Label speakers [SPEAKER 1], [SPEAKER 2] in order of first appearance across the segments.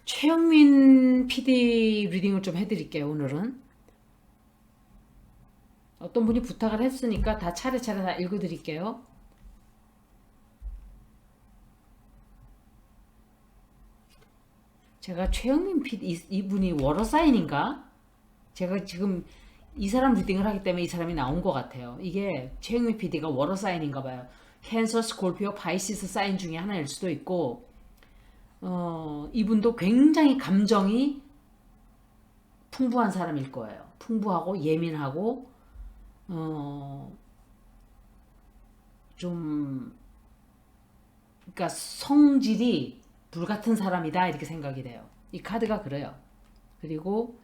[SPEAKER 1] 최영민 PD 리딩을 좀 해드릴게요. 오늘은 어떤 분이 부탁을 했으니까 다 차례차례 다 읽어드릴게요. 제가 최영민 PD 이분이 워러 사인인가? 제가 지금 이 사람 리딩을 하기 때문에 이 사람이 나온 것 같아요. 이게 최영민 PD가 워러 사인인가 봐요. 캔서, 스콜피오, 파이시스 사인 중에 하나일 수도 있고 이분도 굉장히 감정이 풍부한 사람일 거예요. 풍부하고 예민하고 좀 그러니까 성질이 불같은 사람이다 이렇게 생각이 돼요. 이 카드가 그래요. 그리고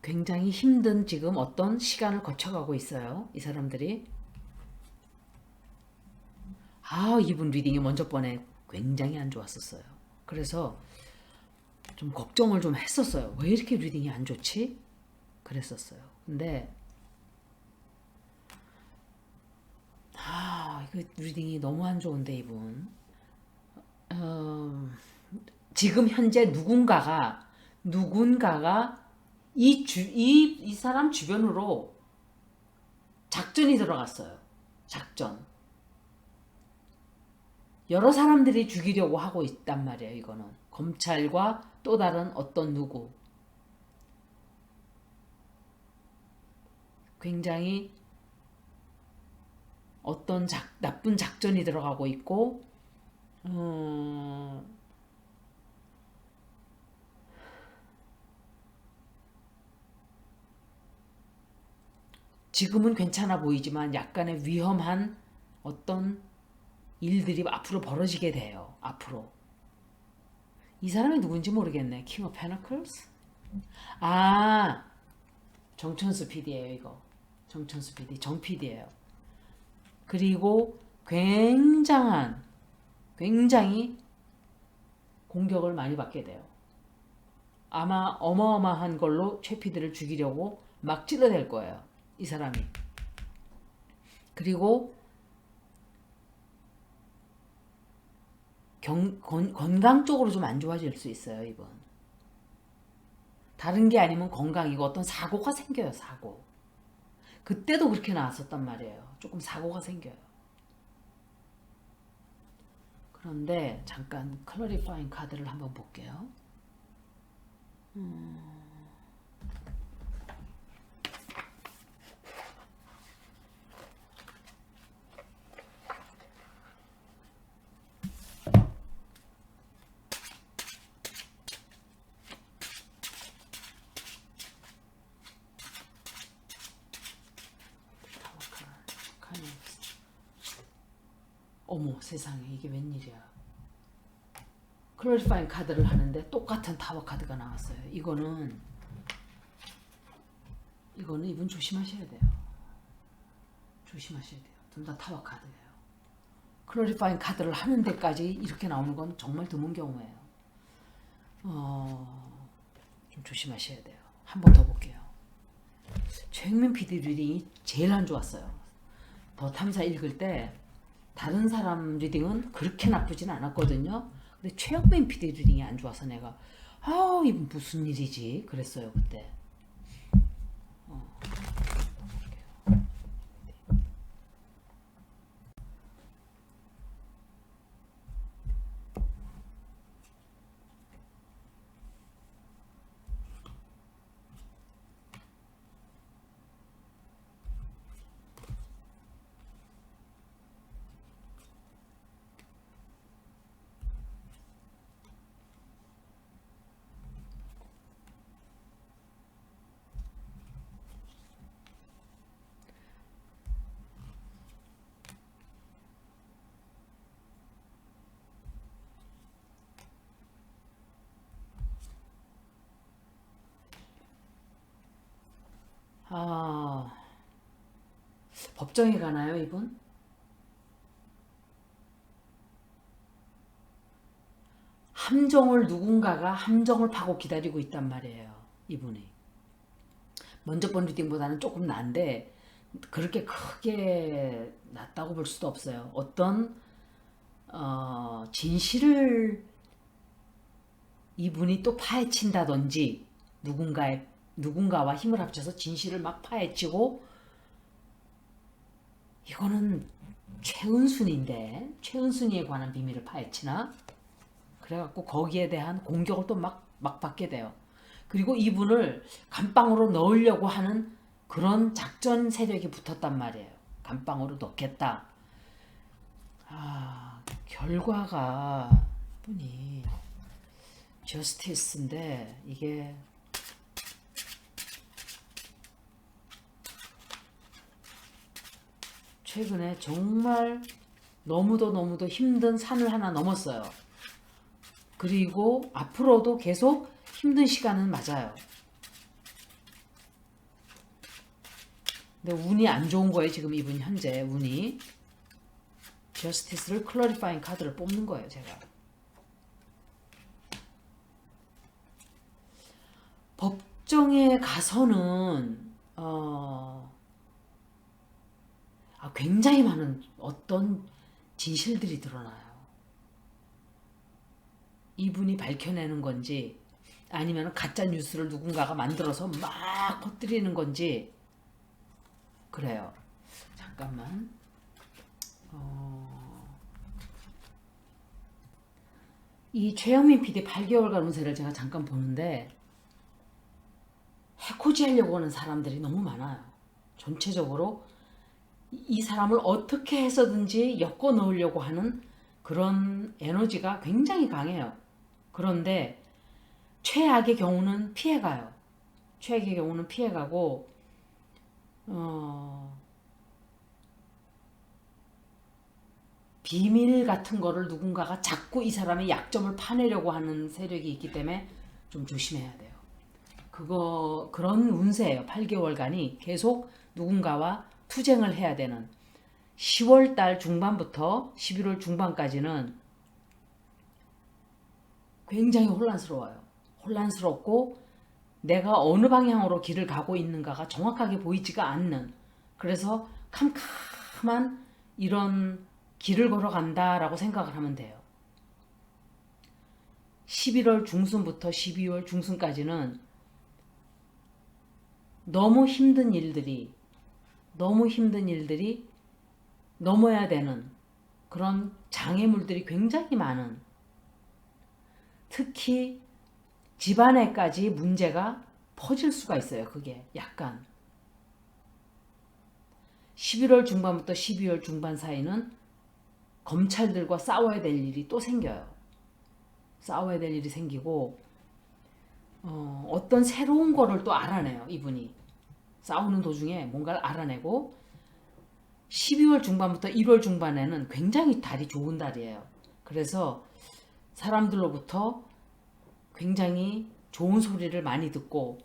[SPEAKER 1] 굉장히 힘든 지금 어떤 시간을 거쳐가고 있어요. 이 사람들이. 이분 리딩이 먼저 번에 굉장히 안 좋았었어요. 그래서 좀 걱정을 좀 했었어요. 왜 이렇게 리딩이 안 좋지? 그랬었어요. 근데 이거 리딩이 너무 안 좋은데 이분. 지금 현재 누군가가 이 사람 주변으로 작전이 들어갔어요. 작전. 여러 사람들이 죽이려고 하고 있단 말이에요. 이거는 검찰과 또 다른 어떤 누구. 굉장히 어떤 나쁜 작전이 들어가고 있고 지금은 괜찮아 보이지만 약간의 위험한 어떤 일들이 앞으로 벌어지게 돼요. 앞으로. 이 사람이 누군지 모르겠네. 킹 오브 페너클스? 아, 정천수 PD예요, 이거. 정천수 PD, 정 PD예요. 그리고 굉장히 공격을 많이 받게 돼요. 아마 어마어마한 걸로 최 PD를 죽이려고 막 찔러댈 거예요. 이 사람이. 그리고 건강 쪽으로 좀 안 좋아질 수 있어요, 이번. 다른 게 아니면 건강이고 어떤 사고가 생겨요, 사고. 그때도 그렇게 나왔었단 말이에요. 조금 사고가 생겨요. 그런데 잠깐 클래리파잉 카드를 한번 볼게요. 어머 세상에 이게 웬일이야. 클래리파잉 카드를 하는데 똑같은 타워 카드가 나왔어요. 이거는 이분 조심하셔야 돼요. 조심하셔야 돼요. 둘 다 타워 카드예요. 클래리파잉 카드를 하는 데까지 이렇게 나오는 건 정말 드문 경우예요. 좀 조심하셔야 돼요. 한 번 더 볼게요. 최영민 PD 리딩이 제일 안 좋았어요. 더 탐사 읽을 때 다른 사람 리딩은 그렇게 나쁘진 않았거든요. 근데 최영민 PD 리딩이 안 좋아서 내가 이분 무슨 일이지 그랬어요 그때. 아, 법정에 가나요, 이분? 누군가가 함정을 파고 기다리고 있단 말이에요, 이분이. 먼저 번 리딩보다는 조금 난데 그렇게 크게 낮다고 볼 수도 없어요. 어떤 진실을 이분이 또 파헤친다든지 누군가와 힘을 합쳐서 진실을 막 파헤치고, 이거는 최은순이에 관한 비밀을 파헤치나? 그래갖고 거기에 대한 공격을 또 막 받게 돼요. 그리고 이분을 감방으로 넣으려고 하는 그런 작전 세력이 붙었단 말이에요. 감방으로 넣겠다. 결과가 이분이 저스티스인데 이게 최근에 정말 너무도 힘든 산을 하나 넘었어요. 그리고 앞으로도 계속 힘든 시간은 맞아요. 근데 운이 안 좋은 거예요. 지금 이분 현재 운이. 저스티스를 클래리파잉 카드를 뽑는 거예요. 제가. 법정에 가서는 굉장히 많은 어떤 진실들이 드러나요. 이분이 밝혀내는 건지 아니면 가짜 뉴스를 누군가가 만들어서 막 퍼뜨리는 건지. 그래요. 잠깐만. 이 최영민 PD 8개월간 운세를 제가 잠깐 보는데 해코지 하려고 하는 사람들이 너무 많아요. 전체적으로 이 사람을 어떻게 해서든지 엮어 넣으려고 하는 그런 에너지가 굉장히 강해요. 그런데 최악의 경우는 피해가요. 최악의 경우는 피해가고 비밀 같은 거를 누군가가 자꾸 이 사람의 약점을 파내려고 하는 세력이 있기 때문에 좀 조심해야 돼요. 그런 운세예요. 8개월간이 계속 누군가와 투쟁을 해야 되는. 10월달 중반부터 11월 중반까지는 굉장히 혼란스러워요. 혼란스럽고 내가 어느 방향으로 길을 가고 있는가가 정확하게 보이지가 않는, 그래서 캄캄한 이런 길을 걸어간다라고 생각을 하면 돼요. 11월 중순부터 12월 중순까지는 너무 힘든 일들이 넘어야 되는 그런 장애물들이 굉장히 많은, 특히 집안에까지 문제가 퍼질 수가 있어요. 그게 약간 11월 중반부터 12월 중반 사이는 검찰들과 싸워야 될 일이 또 생겨요. 싸워야 될 일이 생기고 어떤 새로운 거를 또 알아내요. 이분이 싸우는 도중에 뭔가를 알아내고, 12월 중반부터 1월 중반에는 굉장히 달이 좋은 달이에요. 그래서 사람들로부터 굉장히 좋은 소리를 많이 듣고,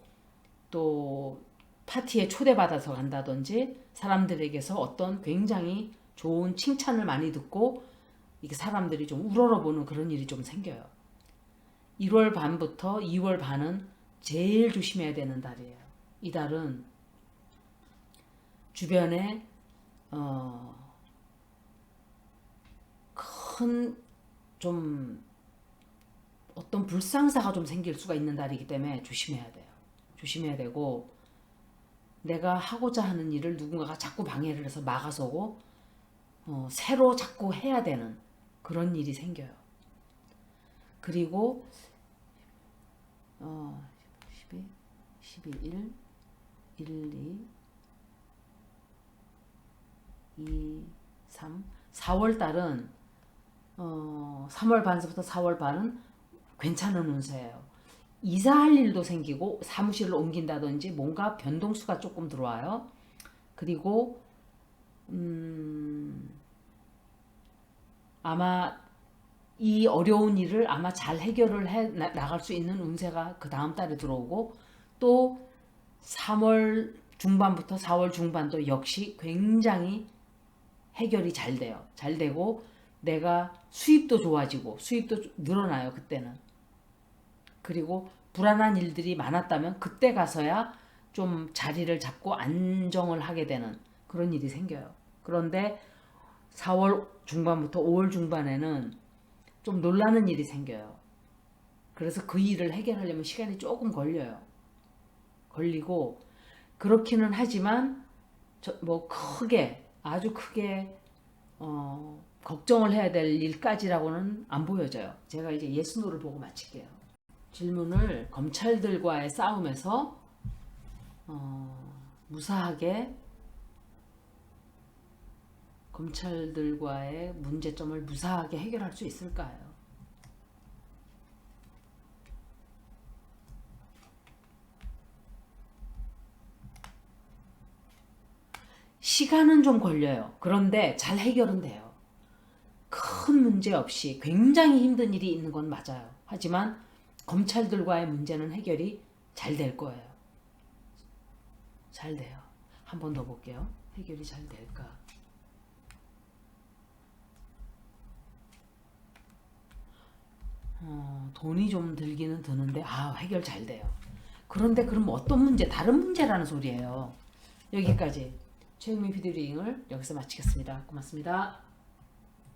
[SPEAKER 1] 또 파티에 초대받아서 간다든지 사람들에게서 어떤 굉장히 좋은 칭찬을 많이 듣고 이게 사람들이 좀 우러러보는 그런 일이 좀 생겨요. 1월 반부터 2월 반은 제일 조심해야 되는 달이에요. 이 달은 주변에 큰 좀 어떤 불상사가 좀 생길 수가 있는 달이기 때문에 조심해야 돼요. 조심해야 되고, 내가 하고자 하는 일을 누군가가 자꾸 방해를 해서 막아서고 새로 자꾸 해야 되는 그런 일이 생겨요. 그리고 12, 11, 1, 2, 3, 4월 달은 3월 반서부터 4월 반은 괜찮은 운세예요. 이사할 일도 생기고 사무실을 옮긴다든지 뭔가 변동수가 조금 들어와요. 그리고 아마 이 어려운 일을 아마 잘 해결을 해 나갈 수 있는 운세가 그 다음 달에 들어오고, 또 3월 중반부터 4월 중반도 역시 굉장히 해결이 잘 돼요. 잘 되고 내가 수입도 좋아지고 수입도 늘어나요. 그때는. 그리고 불안한 일들이 많았다면 그때 가서야 좀 자리를 잡고 안정을 하게 되는 그런 일이 생겨요. 그런데 4월 중반부터 5월 중반에는 좀 놀라는 일이 생겨요. 그래서 그 일을 해결하려면 시간이 조금 걸려요. 걸리고 그렇기는 하지만 뭐 크게 아주 크게 걱정을 해야 될 일까지라고는 안 보여져요. 제가 이제 예스노를 보고 마칠게요. 질문을 검찰들과의 싸움에서 무사하게 검찰들과의 문제점을 무사하게 해결할 수 있을까요? 시간은 좀 걸려요. 그런데 잘 해결은 돼요. 큰 문제 없이 굉장히 힘든 일이 있는 건 맞아요. 하지만 검찰들과의 문제는 해결이 잘 될 거예요. 잘 돼요. 한 번 더 볼게요. 해결이 잘 될까? 돈이 좀 들기는 드는데 해결 잘 돼요. 그런데 그럼 어떤 문제? 다른 문제라는 소리예요. 여기까지 최영민 PD 리딩을 여기서 마치겠습니다. 고맙습니다.